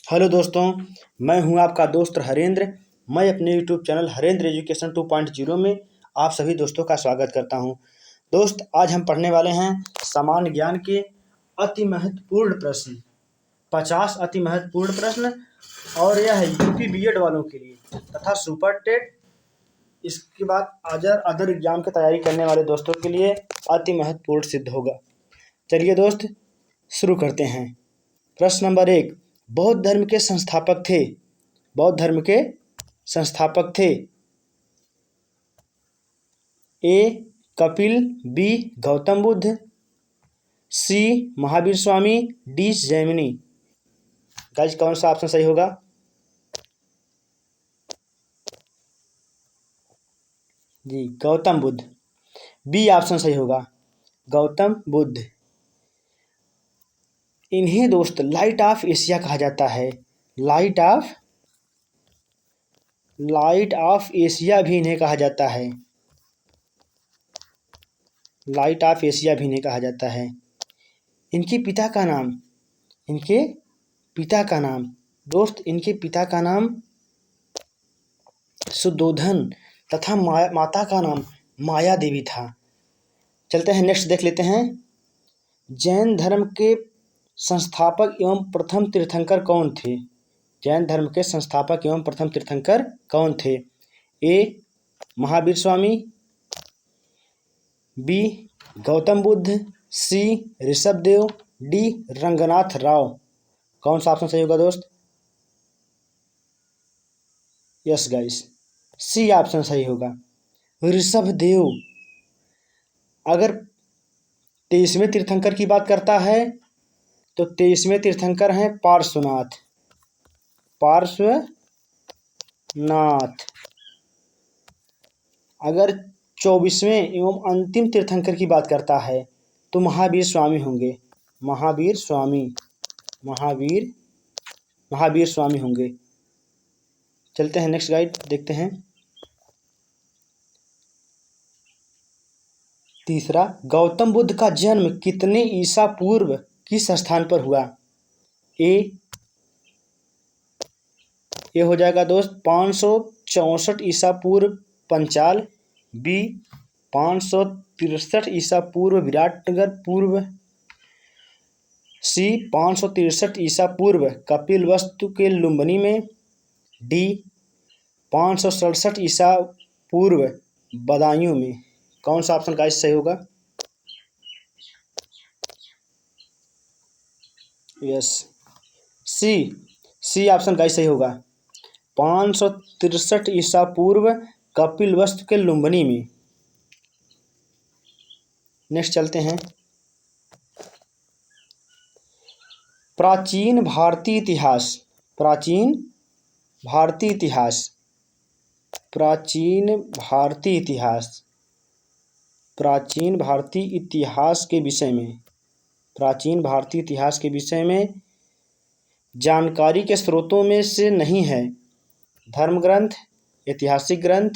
Hello दोस्तों, मैं हूं आपका दोस्त हरेंद्र। मैं अपने यूट्यूब चैनल हरेंद्र एजुकेशन 2.0 में आप सभी दोस्तों का स्वागत करता हूं। दोस्त, आज हम पढ़ने वाले हैं सामान्य ज्ञान के अति महत्वपूर्ण प्रश्न, 50 अति महत्वपूर्ण प्रश्न। और यह है यूपी बीएड वालों के लिए तथा सुपर टेट, इसके बाद अदर एग्जाम की तैयारी करने वाले दोस्तों के लिए अति महत्वपूर्ण सिद्ध होगा। चलिए दोस्त, शुरू करते हैं। प्रश्न नंबर 1, बौद्ध धर्म के संस्थापक थे। बौद्ध धर्म के संस्थापक थे। ए कपिल, बी गौतम बुद्ध, सी महावीर स्वामी, डी जैमिनी। गाइस, कौन सा ऑप्शन सही होगा? जी, गौतम बुद्ध। बी ऑप्शन सही होगा, गौतम बुद्ध। इन्हें दोस्त लाइट ऑफ एशिया कहा जाता है। लाइट ऑफ एशिया भी इन्हें कहा जाता है। लाइट ऑफ एशिया भी इन्हें कहा जाता है। इनके पिता का नाम दोस्त, इनके पिता का नाम सुद्धोधन तथा माता का नाम माया देवी था। चलते हैं, नेक्स्ट देख लेते हैं। जैन धर्म के संस्थापक एवं प्रथम तीर्थंकर कौन थे? जैन धर्म के संस्थापक एवं प्रथम तीर्थंकर कौन थे? ए महावीर स्वामी, बी गौतम बुद्ध, सी ऋषभदेव, डी रंगनाथ राव। कौन सा ऑप्शन सही होगा दोस्त? यस गाइस, सी ऑप्शन सही होगा, ऋषभदेव। अगर 23वें तीर्थंकर की बात करता है तो 23वें तीर्थंकर हैं पार्श्वनाथ। अगर 24वें एवं अंतिम तीर्थंकर की बात करता है तो महावीर स्वामी होंगे। महावीर स्वामी होंगे। चलते हैं, नेक्स्ट गाइड देखते हैं। तीसरा, गौतम बुद्ध का जन्म कितने ईसा पूर्व किस स्थान पर हुआ? ए हो जाएगा दोस्त 564 ईसा पूर्व पंचाल, बी 563 ईसा पूर्व विराटनगर पूर्व, सी 563 ईसा पूर्व कपिलवस्तु के लुम्बिनी में, डी 567 ईसा पूर्व बदायूं में। कौन सा ऑप्शन गाइस सही होगा? यस, सी ऑप्शन गाइस सही होगा, 563 ईसा पूर्व कपिलवस्तु के लुम्बिनी में। नेक्स्ट चलते हैं। प्राचीन भारतीय इतिहास के विषय में जानकारी के स्रोतों में से नहीं है। धर्म ग्रंथ, ऐतिहासिक ग्रंथ,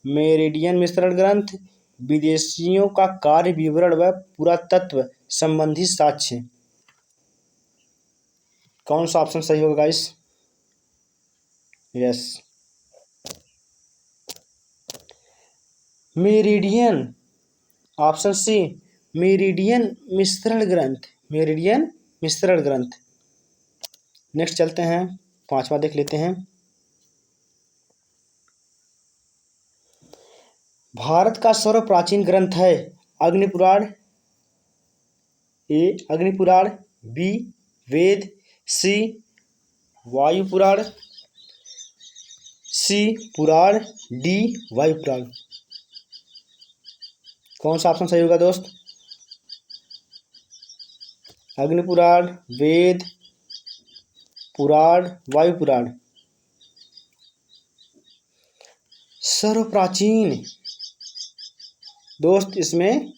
मेरिडियन मिश्रण ग्रंथ, विदेशियों का कार्य विवरण व पुरातत्व संबंधी साक्ष्य। कौन सा ऑप्शन सही होगा guys? Yes, meridian, option C, meridian मिश्रण ग्रंथ। नेक्स्ट चलते हैं, 5वां देख लेते हैं। भारत का सर्व प्राचीन ग्रंथ है अग्निपुराण। ए अग्निपुराण, बी वेद, सी वायुपुराण, सी पुराण, डी वायुपुराण। कौन सा ऑप्शन सही होगा दोस्त? अग्निपुराण, वेद, पुराण, वायुपुराण। सर्वप्राचीन दोस्त, इसमें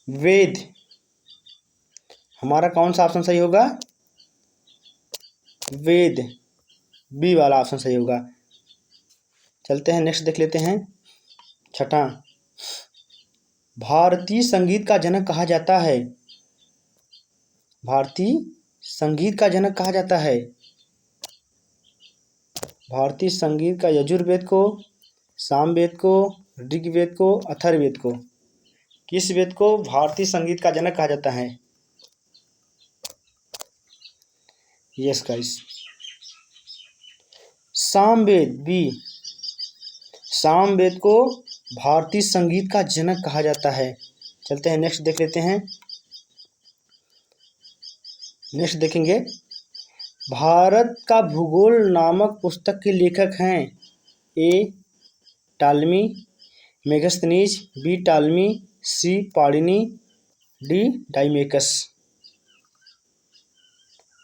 वेद। हमारा कौन सा ऑप्शन सही होगा? वेद, बी वाला ऑप्शन सही होगा। चलते हैं, नेक्स्ट देख लेते हैं। 6वां, भारतीय संगीत का जनक कहा जाता है। भारतीय संगीत का जनक कहा जाता है? भारतीय संगीत का यजुर्वेद को, सामवेद को, ऋग्वेद को, अथर्ववेद को, किस वेद को भारतीय संगीत का जनक कहा जाता है? Yes guys, Samaveda B, Samaveda को भारतीय संगीत का जनक कहा जाता है। चलते हैं नेक्स्ट देख लेते हैं। नेक्स्ट देखेंगे, भारत का भूगोल नामक पुस्तक के लेखक हैं? A Ptolemy, Megasthenes, B Ptolemy, C Panini, D Deimachus.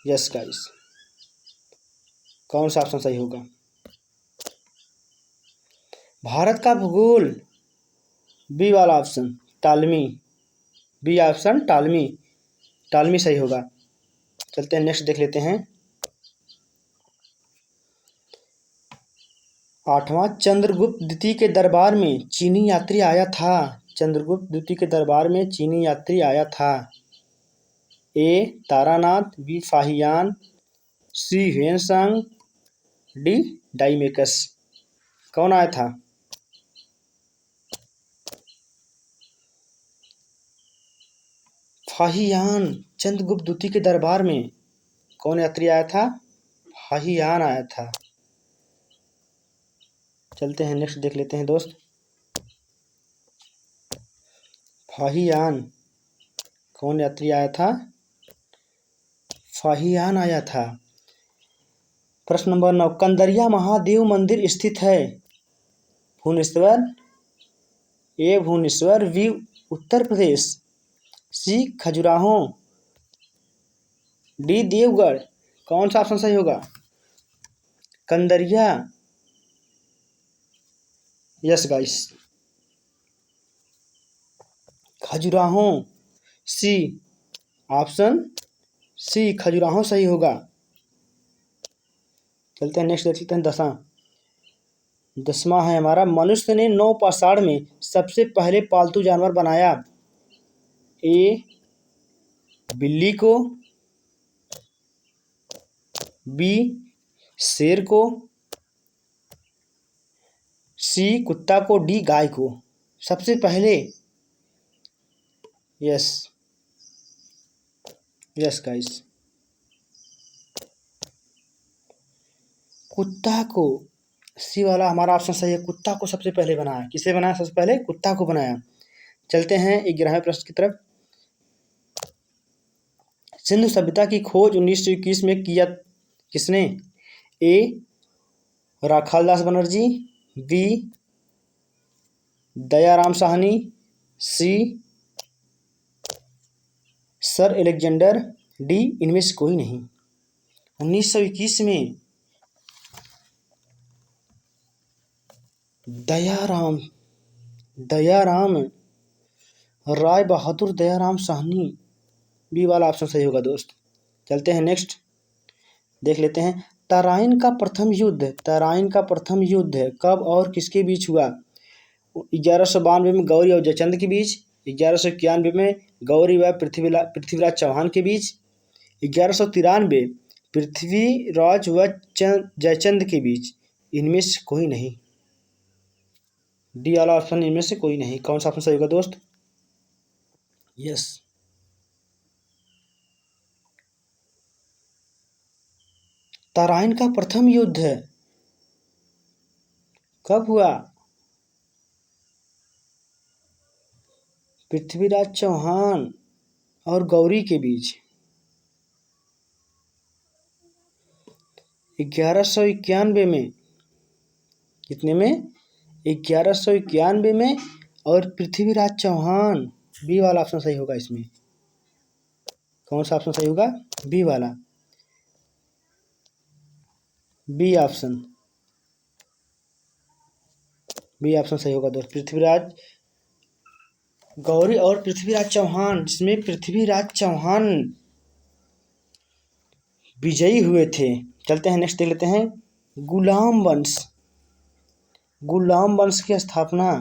Yes guys, कौन सा ऑप्शन सही होगा? भारत का भूगोल, बी वाला ऑप्शन टालमी, बी ऑप्शन टालमी, टालमी सही होगा। चलते हैं नेक्स्ट देख लेते हैं। 8वां चंद्रगुप्त द्वितीय के दरबार में चीनी यात्री आया था? चंद्रगुप्त द्वितीय के दरबार में चीनी यात्री आया था? ए तारानाथ, बी फाहियान, सी ह्वेनसांग, डी डाइमेकस। कौन आया था? फाहियान। चंद्रगुप्त द्वितीय के दरबार में कौन यात्री आया था? फाहियान आया था। चलते हैं नेक्स्ट देख लेते हैं दोस्त। फाहियान, कौन यात्री आया था? फाहियान आया था। प्रश्न नंबर 9, कंदरिया महादेव मंदिर स्थित है? Bhubaneswar, A Bhubaneswar, B Uttar Pradesh, C Khajuraho, D Deogarh. कौन सा ऑप्शन सही होगा? Kandariya. Yes guys, Khajuraho, C option C Khajuraho सही होगा। चलते हैं नेक्स्ट देख लेते हैं। 10वां है हमारा, मनुष्य ने 9 पाषाण में सबसे पहले पालतू जानवर बनाया? ए बिल्ली को, बी शेर को, सी कुत्ता को, डी गाय को। सबसे पहले, यस यस गाइस, कुत्ता को, सी वाला हमारा ऑप्शन सही है। कुत्ता को सबसे पहले बनाया। किसे बनाया सबसे पहले? कुत्ता को बनाया। चलते हैं 11वें प्रश्न की तरफ। सिंधु सभ्यता की खोज 1921 में किया किसने? ए राखालदास बनर्जी, बी दयाराम साहनी, सी सर एलेक्जेंडर, डी इनमें से कोई नहीं। 1921 में दयाराम राय बहादुर दयाराम साहनी, बी वाला ऑप्शन सही होगा दोस्त। चलते हैं नेक्स्ट देख लेते हैं। तराइन का प्रथम युद्ध कब और किसके बीच हुआ? 1192 में गौरी और जयचंद के बीच, 1191 में गौरी व पृथ्वीराज चौहान के बीच, 1193 पृथ्वीराज व जयचंद के बीच। इनमें से कोई नहीं। डी वाला ऑप्शन इनमें से कोई नहीं। कौन सा ऑप्शन सही होगा दोस्त? यस, तराइन का प्रथम युद्ध कब हुआ? पृथ्वीराज चौहान और गौरी के बीच 1191 में। कितने में? 1191 में। और पृथ्वीराज चौहान, बी वाला ऑप्शन सही होगा इसमें। कौन सा ऑप्शन सही होगा? बी वाला, बी ऑप्शन सही होगा दोस्त। पृथ्वीराज गौरी और पृथ्वीराज चौहान, जिसमें पृथ्वीराज चौहान विजयी हुए थे। चलते हैं नेक्स्ट देख लेते हैं। गुलाम वंश की स्थापना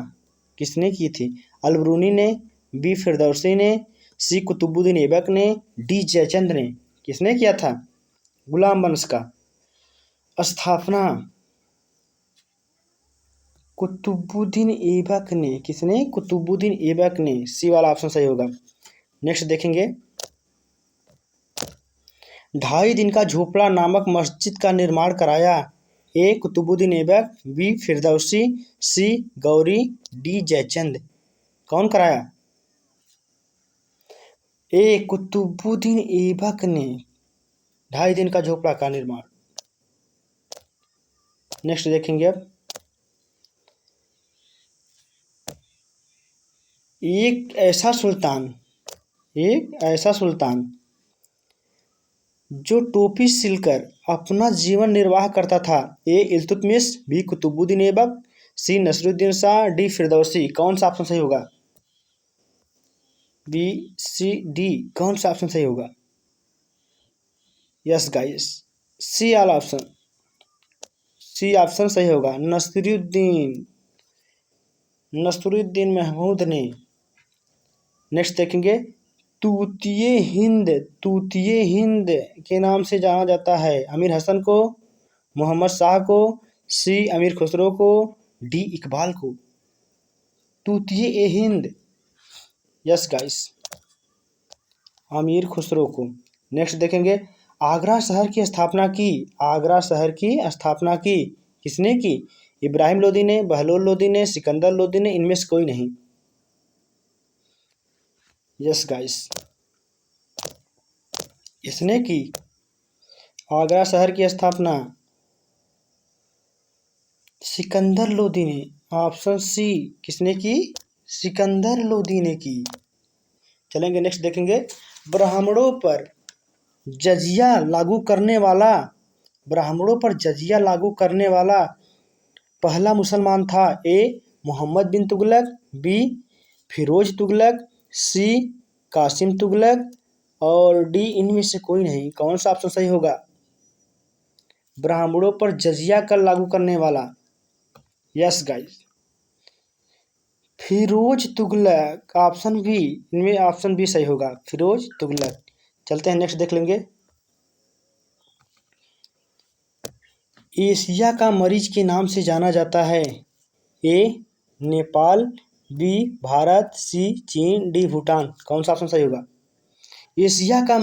किसने की थी? अलबरूनी ने, बी फिरदौसी ने, सी कुतुबुद्दीन ऐबक ने, डी जयचंद ने। किसने किया था? गुलाम वंश का स्थापना कुतुबुद्दीन ऐबक ने। किसने? कुतुबुद्दीन ऐबक ने। सी वाला ऑप्शन सही होगा। नेक्स्ट देखेंगे, 2.5 दिन का झोपड़ा नामक मस्जिद का निर्माण कराया। ए कुतुबुद्दीन ऐबक, बी फिरदौसी, सी गौरी, डी जयचंद। कौन कराया? ए कुतुबुद्दीन ऐबक ने 2.5 दिन का झोपड़ा का निर्माण। नेक्स्ट देखेंगे अब, एक ऐसा सुल्तान जो टोपी सिलकर अपना जीवन निर्वाह करता था। ए इल्तुतमिश, बी कुतुबुद्दीन ऐबक, सी नसरुद्दीन शाह, डी फिरदौसी। कौन सा ऑप्शन सही होगा? बी सी डी, कौन सा ऑप्शन सही होगा? यस गाइस, सी वाला ऑप्शन, सी ऑप्शन सही होगा। नसरुद्दीन महमूद ने। नेक्स्ट देखेंगे, तूतिए हिंद के नाम से जाना जाता है। अमीर हसन को, मोहम्मद शाह को, सी अमीर खुसरो को, डी इकबाल को। तूतिए हिंद, यस गाइस, अमीर खुसरो को। नेक्स्ट देखेंगे, आगरा शहर की स्थापना की किसने की? इब्राहिम लोदी ने, बहलोल लोदी ने, सिकंदर लोदी ने, इनमें से कोई नहीं। यस गाइस, इसने की आगरा शहर की स्थापना सिकंदर लोदी ने। ऑप्शन सी, किसने की? सिकंदर लोदी ने की। चलेंगे नेक्स्ट देखेंगे, ब्राह्मणों पर जजिया लागू करने वाला पहला मुसलमान था। ए मोहम्मद बिन तुगलक, बी फिरोज तुगलक, सी कासिम तुगलक, और डी इनमें से कोई नहीं। कौन सा ऑप्शन सही होगा? ब्राह्मणों पर जजिया कर लागू करने वाला, yes guys, Firoz Tughlaq. Option B, इनमें ऑप्शन बी सही होगा, फिरोज तुगलक। चलते हैं नेक्स्ट देख लेंगे, एशिया का मरीज के नाम से जाना जाता है। ए नेपाल, बी भारत, सी चीन, डी भूटान। कौन सा ऑप्शन सही होगा? एशिया का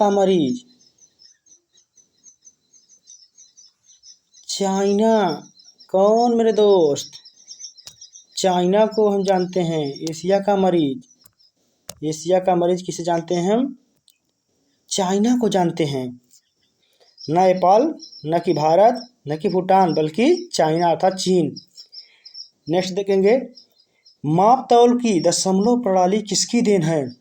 मरीज चाइना। कौन मेरे दोस्त? चाइना को हम जानते हैं एशिया का मरीज किसे जानते हैं हम? चाइना को जानते हैं। न नेपाल, न कि भारत, न कि भूटान, बल्कि चाइना अर्थात चीन। नेक्स्ट देखेंगे, माप तौल की दशमलव प्रणाली किसकी देन है?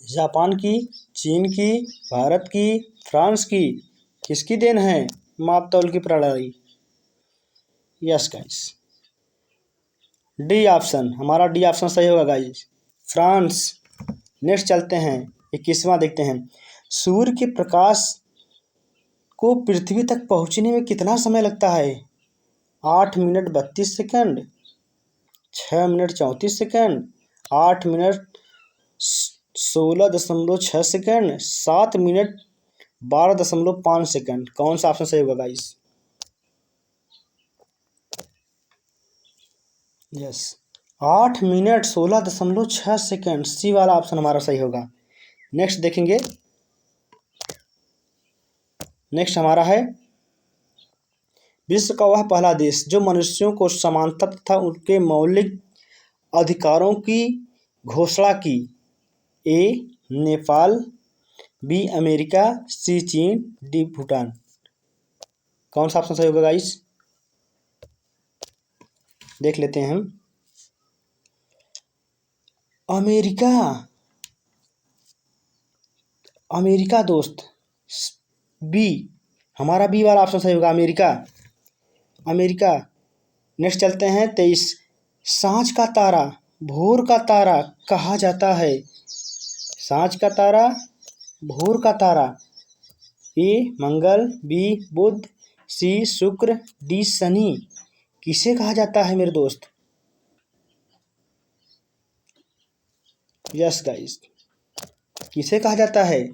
जापान की, चीन की, भारत की, फ्रांस की। किसकी देन है माप तौल की प्रणाली? यस गाइस, डी ऑप्शन, हमारा डी ऑप्शन सही होगा गाइस, फ्रांस। नेक्स्ट चलते हैं, 21वां देखते हैं, सूर्य के प्रकाश को पृथ्वी तक पहुंचने में कितना समय लगता है? 8 minute 32 second, 6 minute 34 second, 8 minute 16.6 second, 7 minute 12.5 second. कौन सा ऑप्शन सही होगा गाइस? यस, 8 मिनट 16.6 सेकंड, सी वाला ऑप्शन हमारा सही होगा। नेक्स्ट देखेंगे, नेक्स्ट हमारा है, विश्व का वह पहला देश जो मनुष्यों को समानता तथा उनके मौलिक अधिकारों की घोषणा की। ए नेपाल, बी अमेरिका, सी चीन, डी भूटान। कौन सा ऑप्शन सही होगा गाइस? देख लेते हैं हम, अमेरिका दोस्त, बी, हमारा बी वाला ऑप्शन सही होगा, अमेरिका। नेक्स्ट चलते हैं 23, सांझ का तारा भोर का तारा कहा जाता है। सांझ का तारा, भोर का तारा। ए मंगल, बी बुध, सी शुक्र, डी शनि। किसे कहा जाता है मेरे दोस्त? यस गाइस, किसे कहा जाता है?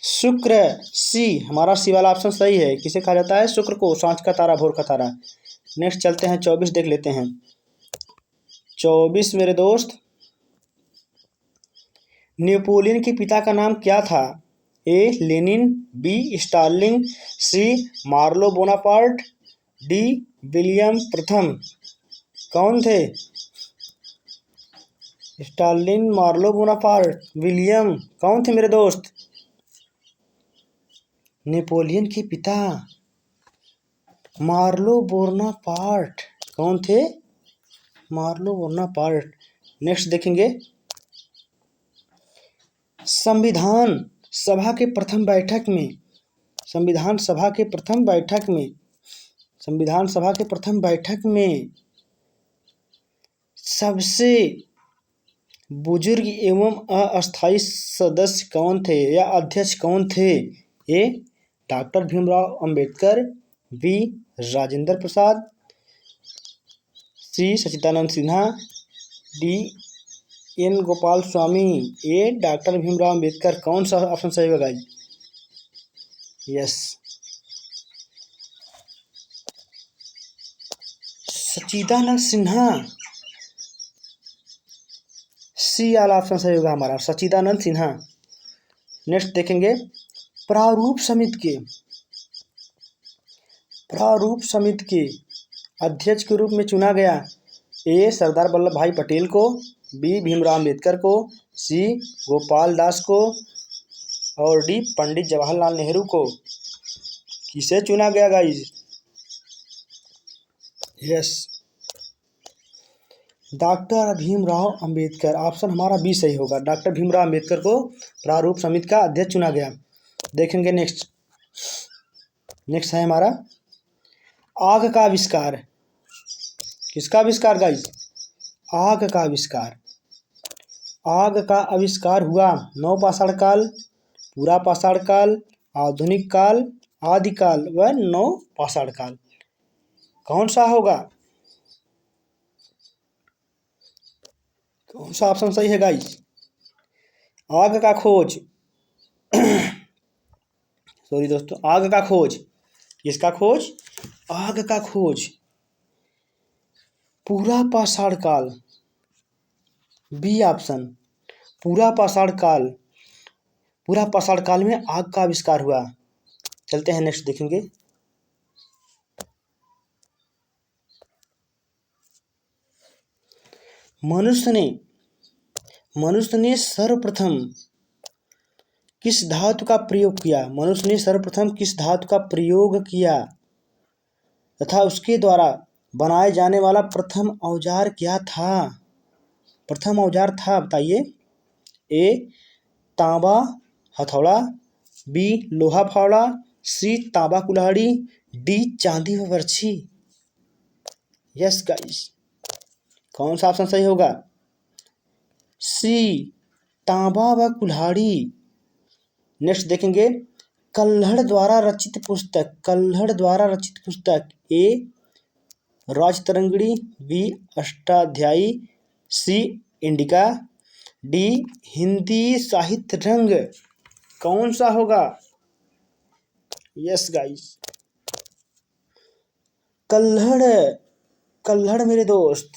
शुक्र, सी, हमारा सी वाला ऑप्शन सही है। किसे कहा जाता है? शुक्र को, सांझ का तारा, भोर का तारा। नेक्स्ट चलते हैं 24 देख लेते हैं। 24 मेरे दोस्त, नेपोलियन के पिता का नाम क्या था? A Lenin, B Starling, C Marlowe Bonaparte, D William प्रथम। कौन थे? स्टार्लिन, मार्लो बोनापार्ट, विलियम, कौन थे मेरे दोस्त? नेपोलियन के पिता मार्लो बोनापार्ट। कौन थे? Marlowe Bonaparte. नेक्स्ट देखेंगे, संविधान सभा के प्रथम बैठक में, संविधान सभा के प्रथम बैठक में, संविधान सभा के प्रथम बैठक में सबसे बुजुर्ग एवं अस्थायी सदस्य कौन थे या अध्यक्ष कौन थे? ए डॉक्टर भीमराव अंबेडकर, बी राजेंद्र प्रसाद, सी सच्चिदानंद सिन्हा, डी एन गोपाल स्वामी। ए डॉक्टर भीमराव अंबेडकर। कौन सा ऑप्शन सही होगा? यस, सच्चिदानंद सिन्हा। सी वाला ऑप्शन सही होगा हमारा, सच्चिदानंद सिन्हा। नेक्स्ट देखेंगे, प्रारूप समिति के अध्यक्ष के रूप में चुना गया। ए सरदार वल्लभ भाई पटेल को, बी भीमराव अंबेडकर को, सी गोपाल दास को और डी पंडित जवाहरलाल नेहरू को। किसे चुना गया guys? Yes, doctor Bhimrao Ambedkar. Option हमारा बी सही होगा, डॉक्टर भीमराव अंबेडकर को प्रारूप समिति का अध्यक्ष चुना गया। देखेंगे नेक्स्ट है हमारा आग का आविष्कार। किसका आविष्कार गाइस? आग का आविष्कार। आग का आविष्कार हुआ नवपाषाण काल, पूरा पाषाण काल, आधुनिक काल, आदिकाल व नवपाषाण काल। कौन सा होगा? कौन सा ऑप्शन सही है गाइस? आग का खोज सॉरी दोस्तों, आग का खोज। किसका खोज? आग का खोज पूरा पाषाण काल, बी ऑप्शन, पूरा पाषाण काल। पूरा पाषाण काल में आग का आविष्कार हुआ। चलते हैं नेक्स्ट देखेंगे, मनुष्य ने सर्वप्रथम किस धातु का प्रयोग किया? मनुष्य ने सर्वप्रथम किस धातु का प्रयोग किया तथा उसके द्वारा बनाए जाने वाला प्रथम औजार क्या था? प्रथम औजार था, बताइए। ए तांबा हथौड़ा, बी लोहा फावड़ा, सी तांबा कुल्हाड़ी, डी चांदी व बर्छी। यस गाइस, कौन सा ऑप्शन सही होगा? सी तांबा व कुल्हाड़ी। नेक्स्ट देखेंगे, कल्हड़ द्वारा रचित पुस्तक। ए Rajatarangini, B Ashtadhyayi, C indica, D Hindi साहित्य रंग। कौन सा होगा? यस गाइस, कल्हड़ मेरे दोस्त,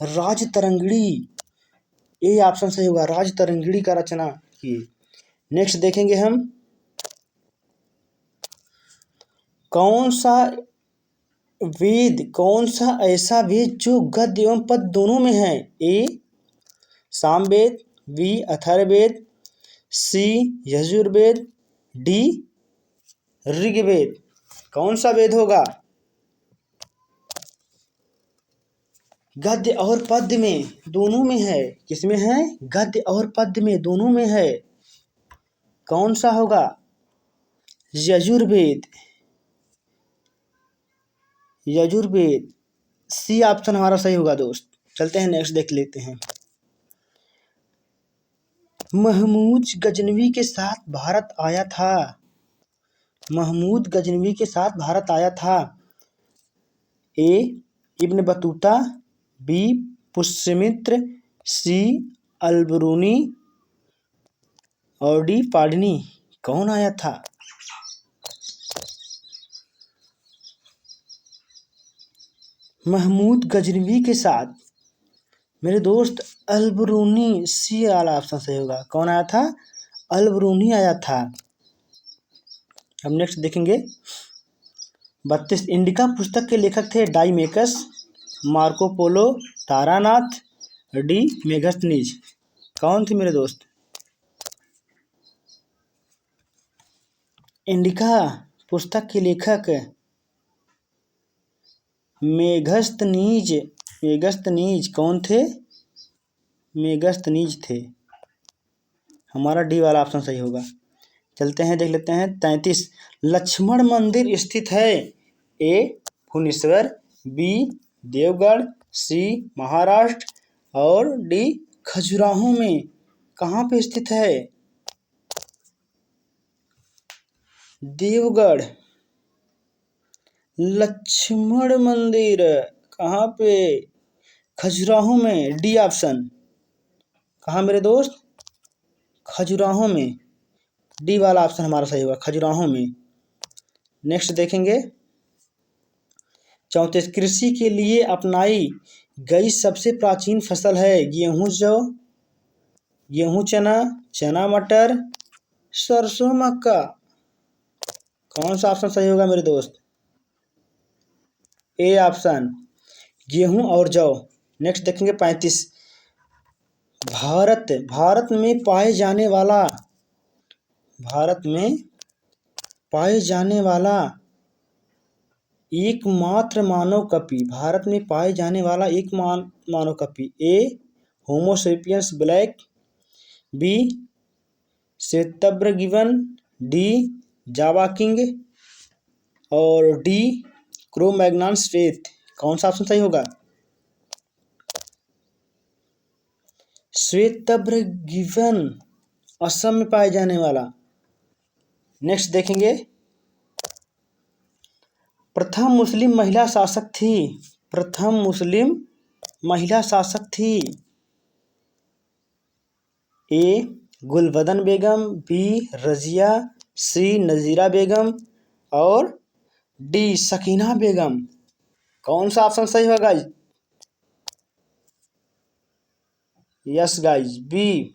राजतरंगिणी। ये ऑप्शन सही होगा, राजतरंगिणी का रचना की। नेक्स्ट देखेंगे हम, कौन सा ऐसा वेद जो गद्य एवं पद्य दोनों में है? A Samaveda, B Atharvaveda, C Yajurveda, D Rigveda. कौन सा वेद होगा? गद्य और पद्य में दोनों में है। किसमें है? गद्य और पद्य में दोनों में है। कौन सा होगा? यजुर्वेद। सी ऑप्शन हमारा सही होगा दोस्त। चलते हैं नेक्स्ट देख लेते हैं, महमूद गजनवी के साथ भारत आया था। ए इब्न बतूता, बी पुष्यमित्र, सी अलबरूनी, और डी पाडनी कौन आया था? महमूद गजनवी के साथ मेरे दोस्त अल-बरूनी, सी वाला ऑप्शन सही होगा। कौन आया था? अल-बरूनी आया था। अब नेक्स्ट देखेंगे 32 इंडिका पुस्तक के लेखक थे डाइमेकस, Marco Polo, Taranath, D Megasthenes. कौन थे मेरे दोस्त? इंडिका पुस्तक के लेखक मेगस्थनीज। मेगस्थनीज कौन थे? मेगस्थनीज थे। हमारा डी वाला ऑप्शन सही होगा। चलते हैं, देख लेते हैं 33 लक्ष्मण मंदिर स्थित है ए भुवनेश्वर, बी देवगढ़, सी महाराष्ट्र और डी खजुराहो में। कहाँ पे स्थित है? देवगढ़ लक्ष्मण मंदिर कहाँ पे? खजुराहो में, डी ऑप्शन। कहाँ मेरे दोस्त? खजुराहो में। डी वाला ऑप्शन हमारा सही होगा, खजुराहो में। नेक्स्ट देखेंगे 34 कृषि के लिए अपनाई गई सबसे प्राचीन फसल है गेहूं, जौ, गेहूं, चना, चना मटर, सरसों, मक्का। कौन सा ऑप्शन सही होगा मेरे दोस्त? ए ऑप्शन, गेहूं और जौ। नेक्स्ट देखेंगे 35 भारत में पाए जाने वाला एकमात्र मानव कपि। भारत में पाए जाने वाला एक मानव कपि। A Homo sapiens black, B श्वेतब्र गिबन, डी जावा किंग और डी क्रो-मैग्नन श्वेत। कौन सा ऑप्शन सही होगा? श्वेतब्र गिबन असम में पाए जाने वाला। नेक्स्ट देखेंगे प्रथम मुस्लिम महिला शासक थी। प्रथम मुस्लिम महिला शासक थी A Gulbadan Begum, B Razia, C Nazira Begum और डी सकीना बेगम। कौन सा ऑप्शन सही होगा guys? Yes guys, B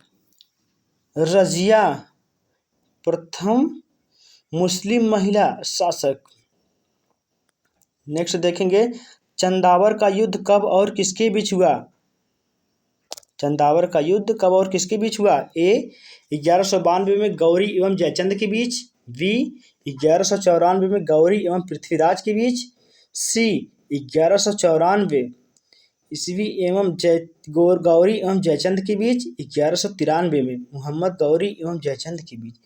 Razia प्रथम मुस्लिम महिला शासक। नेक्स्ट देखेंगे चंदावर का युद्ध कब और किसके बीच हुआ? चंदावर का युद्ध कब और किसके बीच हुआ? ए 1192 में गौरी एवं जयचंद के बीच, बी 1194 में गौरी एवं पृथ्वीराज के बीच, सी 1194 ईस्वी एवं गौरी एवं जयचंद के बीच, 1193 में मोहम्मद गौरी एवं जयचंद के बीच।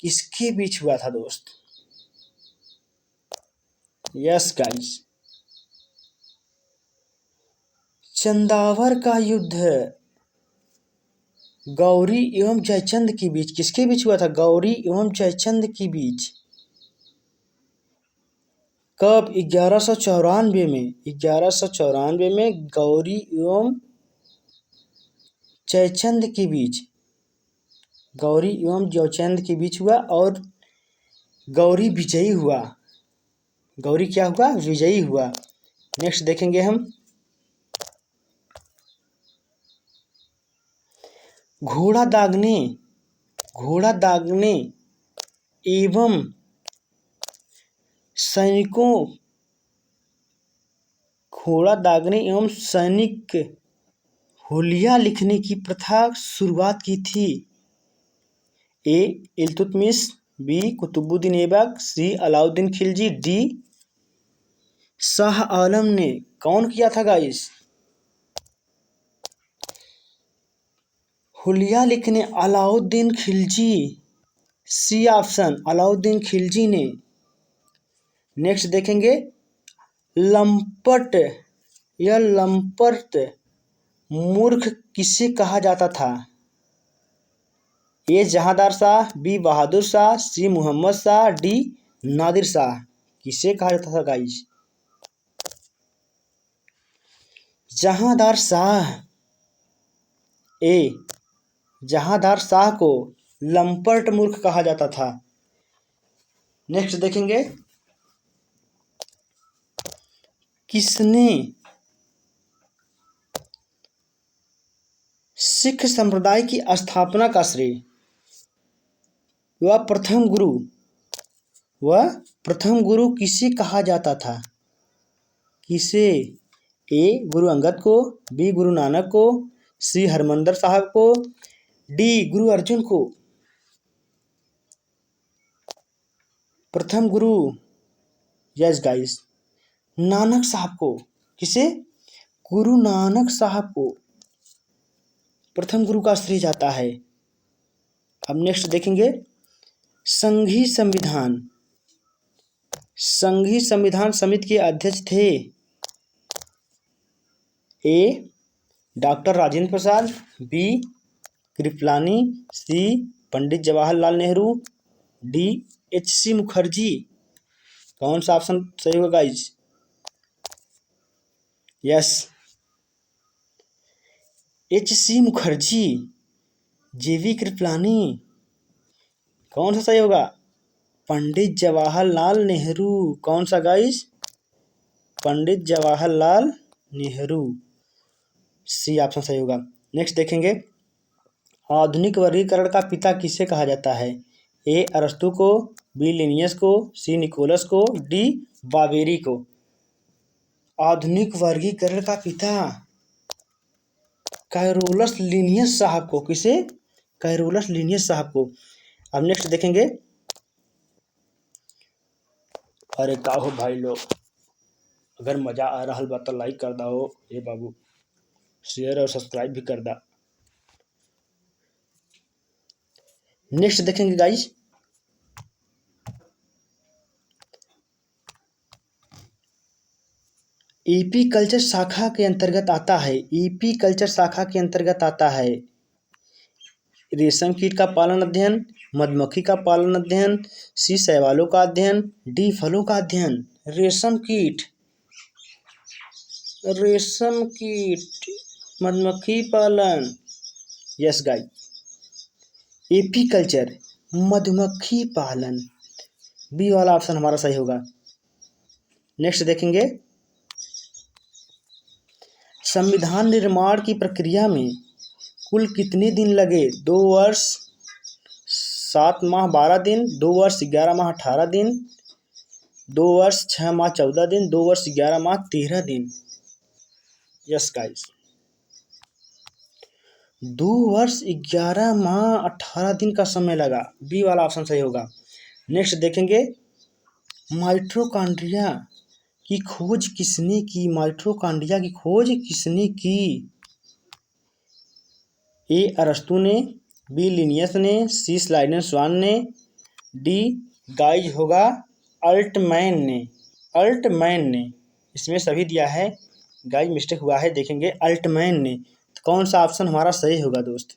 किसके बीच हुआ था दोस्त? यस गाइस, चंदावर का युद्ध गौरी एवं जयचंद के बीच। किसके बीच हुआ था? गौरी एवं जयचंद के बीच। कब? 1194 में। 1194 में गौरी एवं जयचंद के बीच। गौरी एवं जयचंद के बीच हुआ और गौरी विजयी हुआ। गौरी क्या हुआ? विजयी हुआ। नेक्स्ट देखेंगे हम घोड़ा दागने एवं सैनिक हुलिया लिखने की प्रथा शुरुआत की थी। ए इल्तुतमिश, बी कुतुबुद्दीन ऐबक, सी अलाउद्दीन खिलजी, डी शाह आलम ने। कौन किया था गाइस? हुलिया लिखने अलाउद्दीन खिलजी। सी ऑप्शन, अलाउद्दीन खिलजी ने। नेक्स्ट देखेंगे लंपट या लंपर्ट मूर्ख किसे कहा जाता था? ए जहांदार शाह, बी बहादुर शाह, सी मोहम्मद शाह, डी नादिर शाह। किसे कहा जाता था गाइस? जहांदार शाह। ए जहांदार शाह को लंपर्ट मूर्ख कहा जाता था। नेक्स्ट देखेंगे, किसने सिख संप्रदाय की स्थापना का श्रेय, वह प्रथम गुरु किसे कहा जाता था? किसे? ए गुरु अंगद को, बी गुरु नानक को, सी हरमंदर साहब को, डी गुरु अर्जुन को। प्रथम गुरु, यस गाइस, नानक साहब को। किसे? गुरु नानक साहब को प्रथम गुरु का श्रेय जाता है। अब नेक्स्ट देखेंगे, संघीय संविधान समिति के अध्यक्ष थे। ए डॉक्टर राजेंद्र प्रसाद, बी कृपलानी, सी पंडित जवाहरलाल नेहरू, डी एच.सी. मुखर्जी। कौन सा ऑप्शन सही होगा गाइज? यस, एच.सी. मुखर्जी, जेवी कृपलानी। कौन सा सही होगा? पंडित जवाहरलाल नेहरू। कौन सा guys? Pandit Jawaharlal Nehru, C option सही होगा। नेक्स्ट देखेंगे, आधुनिक वर्गीकरण का पिता किसे कहा जाता है? ए अरस्तु को, बी लिनियस को, सी निकोलस को, डी बाबेरी को। आधुनिक वर्गीकरण का पिता कैरोलस लिनियस साहब को। किसे? कैरोलस लिनियस साहब को। अब नेक्स्ट देखेंगे, अरे का हो भाई लोग, अगर मजा आ रहा बा तो लाइक कर दो ए बाबू, शेयर और सब्सक्राइब भी कर दा। नेक्स्ट देखेंगे गाइस, ईपी कल्चर शाखा के अंतर्गत आता है। ईपी कल्चर शाखा के अंतर्गत आता है रेशम कीट का पालन अध्ययन, मधुमक्खी का पालन अध्ययन, सी शैवालों का अध्ययन, डी फलों का अध्ययन। रेशम कीट, मधुमक्खी पालन, यस गाइस, एपी कल्चर, मधुमक्खी पालन, बी वाला ऑप्शन हमारा सही होगा। नेक्स्ट देखेंगे, संविधान निर्माण की प्रक्रिया में कुल कितने दिन लगे? 2 वर्ष 7 माह 12 दिन, 2 वर्ष 11 माह 18 दिन, 2 वर्ष 6 माह 14 दिन, 2 वर्ष 11 माह 13 दिन। यस गाइस, 2 वर्ष 11 माह 18 दिन का समय लगा, बी वाला ऑप्शन सही होगा। नेक्स्ट देखेंगे, माइटोकॉन्ड्रिया की खोज किसने की? माइटोकॉन्ड्रिया की खोज किसने की? ए अरस्तु ने, बी लिनियस ने, सी स्लाइडन स्वान ने, डी गाइज होगा अल्टमैन ने। इसमें सभी दिया है गाइज, मिस्टेक हुआ है, देखेंगे अल्टमैन ने। तो कौन सा ऑप्शन हमारा सही होगा दोस्त?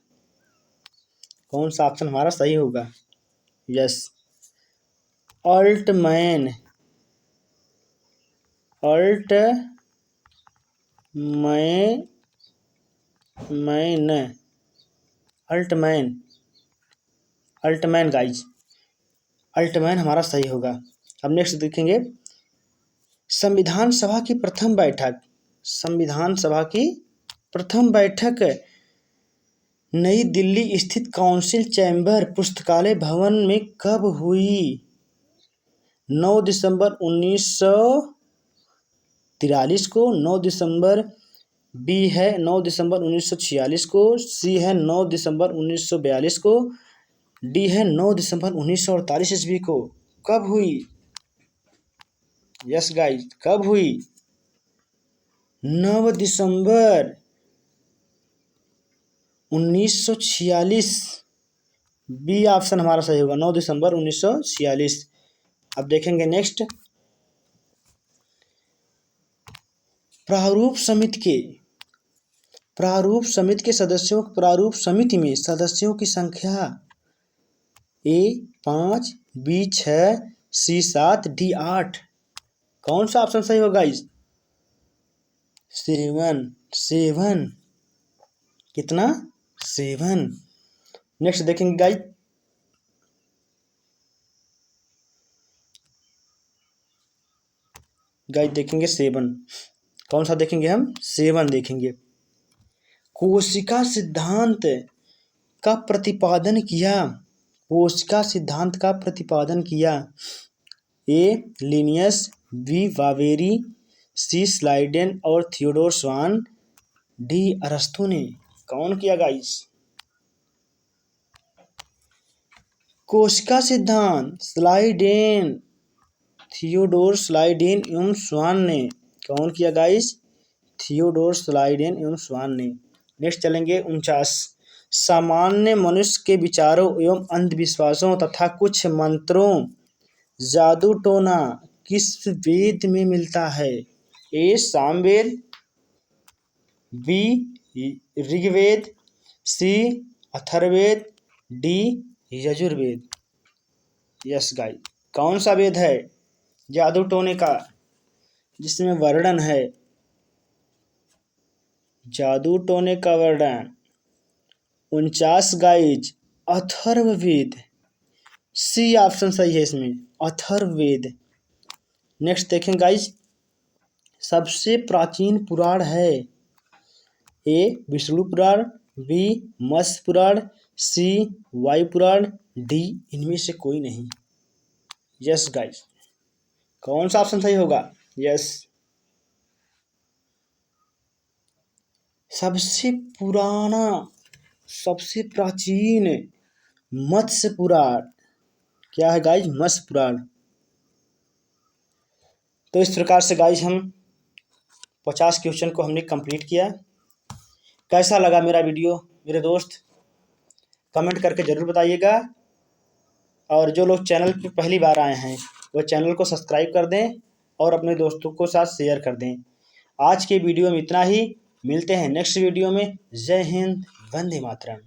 कौन सा ऑप्शन हमारा सही होगा? यस, अल्टमैन गाइज, अल्टमैन हमारा सही होगा। अब नेक्स्ट देखेंगे, संविधान सभा की प्रथम बैठक नई दिल्ली स्थित काउंसिल चैम्बर पुस्तकालय भवन में कब हुई? 9 दिसंबर 1943 को, 9 दिसंबर, बी है 9 दिसंबर 1946 को, सी है 9 दिसंबर 1942 को, डी है 9 दिसंबर 1948 ईस्वी को। कब हुई? यस गाइस, कब हुई? 9 दिसंबर 1946, बी ऑप्शन हमारा सही होगा, 9 दिसंबर 1946। अब देखेंगे नेक्स्ट, प्रारूप समिति में सदस्यों की संख्या ए 5, बी 6, सी 7, डी 8। कौन सा ऑप्शन सही होगा गाइस? 7। कितना? 7। नेक्स्ट देखेंगे गाइस, गाइस देखेंगे 7। कौन सा देखेंगे हम? 7 देखेंगे। कोशिका सिद्धांत का प्रतिपादन किया। कोशिका सिद्धांत का प्रतिपादन किया। ए लिनियस, बी वावेरी, सी स्लाइडेन और थियोडोर स्वान, डी अरस्तु ने। कौन किया गाइस? कोशिका सिद्धांत स्लाइडेन, थियोडोर स्लाइडेन एवं स्वान ने। कौन किया गाइस? थियोडोर स्लाइडेन एवं स्वान ने। नेक्स्ट चलेंगे 49। सामान्य मनुष्य के विचारों एवं अंधविश्वासों तथा कुछ मंत्रों, जादू टोना किस वेद में मिलता है? A Samaveda, B Rigveda, C Atharvaveda, D Yajurveda. Yes guys, कौन सा वेद है जादू टोने का जिसमें वर्णन है? जादू टोने का वर्णन 49 गाइज अथर्ववेद। सी ऑप्शन सही है इसमें, अथर्ववेद। नेक्स्ट देखें गाइज, सबसे प्राचीन पुराण है। ए विष्णु पुराण, बी मत्स्य पुराण, सी वायु पुराण, डी इनमें से कोई नहीं। यस गाइज, कौन सा ऑप्शन सही होगा? यस, सबसे पुराना, सबसे प्राचीन मत्स्य पुराण। क्या है गाइज? मत्स्य पुराण। तो इस प्रकार से गाइज हम 50 क्वेश्चन को हमने कंप्लीट किया। कैसा लगा मेरा वीडियो मेरे दोस्त? कमेंट करके ज़रूर बताइएगा। और जो लोग चैनल पर पहली बार आए हैं वो चैनल को सब्सक्राइब कर दें और अपने दोस्तों को साथ शेयर कर दें। आज के वीडियो में इतना ही। मिलते हैं नेक्स्ट वीडियो में। जय हिंद, वंदे मातरम।